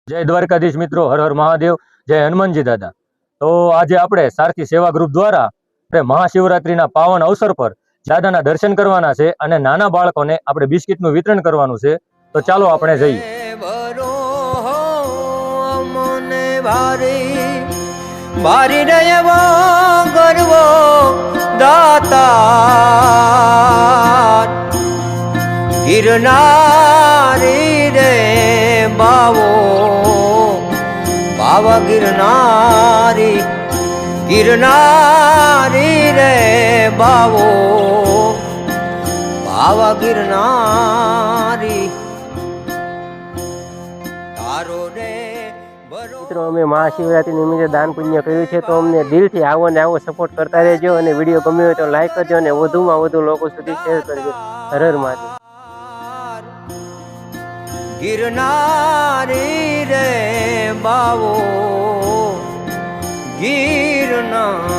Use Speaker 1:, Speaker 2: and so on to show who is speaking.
Speaker 1: જય દ્વારકાધીશ મિત્રો, હર હર મહાદેવ, જય હનુમાનજી દાદા। તો આજે આપણે સારથી સેવા ગ્રુપ દ્વારા આપણે મહાશિવરાત્રીના પાવન અવસર પર દાદાના દર્શન કરવાના છે અને નાના બાળકોને આપણે બિસ્કિટનું વિતરણ કરવાનું છે। તો ચાલો આપણે જઈએ।
Speaker 2: બારી નયવો ગરવો દાતા ગિરનારી રે બાવો બાવા ગિરનારી ગિરનારી રે બાવો બાવા ગિરનારી તારો રે।
Speaker 3: મિત્રો અમે મહાશિવરાત્રી નિમિત્તે દાન પુણ્ય કર્યું છે, તો અમને દિલથી આવો ને આવો સપોર્ટ કરતા રહેજો અને વિડીયો ગમ્યો હોય તો લાઈક કરજો અને વધુમાં વધુ લોકો સુધી શેર કરજો। હર હર મહાદેવ।
Speaker 2: ગિરનારી રે બાવો ગિરનાર।